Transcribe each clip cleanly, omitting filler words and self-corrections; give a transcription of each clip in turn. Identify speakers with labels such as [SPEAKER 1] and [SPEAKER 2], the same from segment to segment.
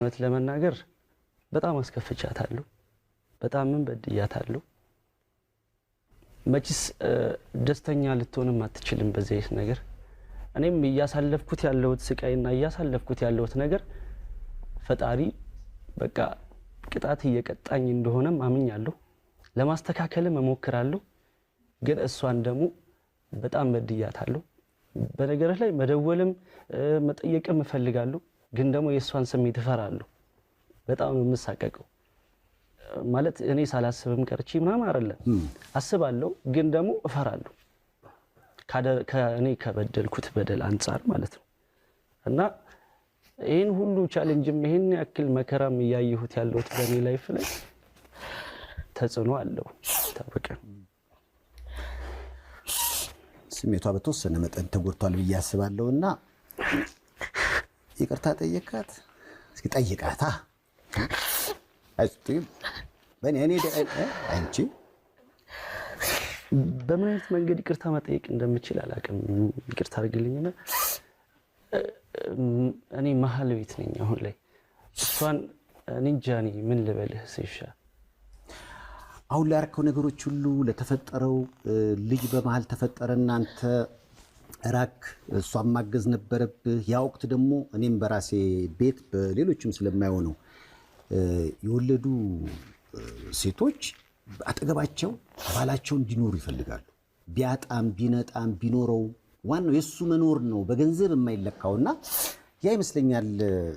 [SPEAKER 1] እውነት ለመናገር በጣም አስከፍቻታለሁ በጣምም በድያታለሁ መችስ ደስተኛ ልትሆንም አትችልም በዚህ ነገር እኔም ያሳለፍኩት ያለውት ስቃይና ያሳለፍኩት ያለውት ነገር ፈጣሪ በቃ ቅጣት እየቀጣኝ እንደሆነም አምኛለሁ ለማስተካከልም እሞክራለሁ ግን እሷን ደግሞ በጣም በድያታለሁ በነገር ላይ መደወልም መጠየቅም እፈልጋለሁ ግን ደግሞ የሷን ስሜት እፈራለሁ በጣም የምሳቀቀው ማለት እኔ ሳላስብም ቀርቺ ምናምን አይደለም አስባለሁ ግን ደግሞ እፈራለሁ ከእኔ ከበደልኩት በደል አንፃር ማለት ነው እና ይሄን ሁሉ ቻሌንጅም ይሄን ያክል መከራም ያያየሁት ያለውት በኔ ላይፍ ላይ ተጽዕኖ አለው ታበቀ
[SPEAKER 2] ስሜቷ በተወሰነ መጠን ተጎድቷል ብዬ አስባለሁና ይቅርታ ጠየቃት እስኪ ጠይቃታ አይስጥም በእኔ አንቺ
[SPEAKER 1] በምን አይነት መንገድ ይቅርታ መጠየቅ እንደምችል አላውቅም ይቅርታ አድርግልኝና እኔ መሀል ቤት ነኝ አሁን ላይ እሷን እንጃኒ ምን ልበልህ ሲሻ
[SPEAKER 2] አሁን ላይ ያርከው ነገሮች ሁሉ ለተፈጠረው ልጅ በመሃል ተፈጠረና አንተ ራክ እሷን ማገዝ ነበረብህ ያ ወቅት ደግሞ እኔም በራሴ ቤት በሌሎችም ስለማይሆነው የወለዱ ሴቶች አጠገባቸው ባላቸው እንዲኖሩ ይፈልጋሉ ቢያጣም ቢነጣም ቢኖረው ዋናው የሱ መኖር ነው በገንዘብ የማይለካውና ያ ይመስለኛል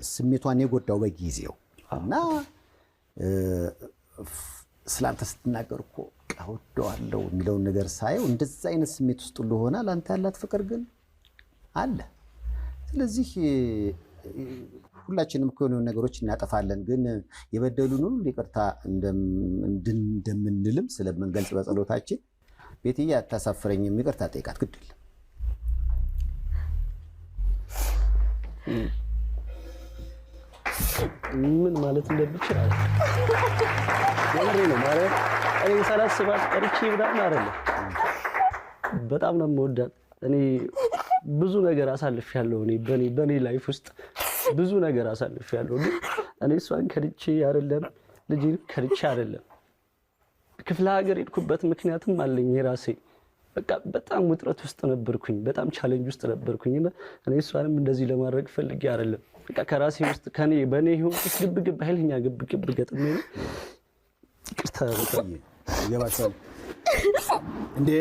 [SPEAKER 2] ስሜቷን የጎዳው በጊዜው እና ስላንተ ስትናገርኮ ቀውደዋለው የሚለው ነገር ሳይው እንደዛ አይነት ስሜት ውስጥ ሆናል አንተ ያላት ፍቅር ግን አለ ስለዚህ ሁላችንም ከሆነ ነገሮች እናጠፋለን ግን የበደሉን ሁሉ ይቅርታ እንደምንልም ስለምንገልጽ በጸሎታችን ቤትዬ አታሳፍረኝ ይቅርታ ጠይቃት ግድል
[SPEAKER 1] ምን ማለት እንደምችል ነው ማለት እኔ ሳላስባት ቀርቺ ብዳና አይደለም በጣም ነው የምወዳት እኔ ብዙ ነገር አሳልፌያለሁ እኔ በኔ ላይፍ ውስጥ ብዙ ነገር አሳልፌያለሁ እኔ እሷን ከድቼ አይደለም ልጅን ከድቼ አይደለም ክፍለ ሀገር ሄድኩበት ምክንያቱም አለኝ የራሴ በቃ በጣም ውጥረት ውስጥ ነበርኩኝ በጣም ቻሌንጅ ውስጥ ነበርኩኝና እኔ እሷንም እንደዚህ ለማድረግ ፈልጌ አይደለም በቃ ከራሴ ውስጥ ከኔ በኔ ህይወት ውስጥ ግብግብ ኃይለኛ ግብግብ ገጥሜ ነው ይቅርታ በቃ
[SPEAKER 2] ይገባሻል እንዴ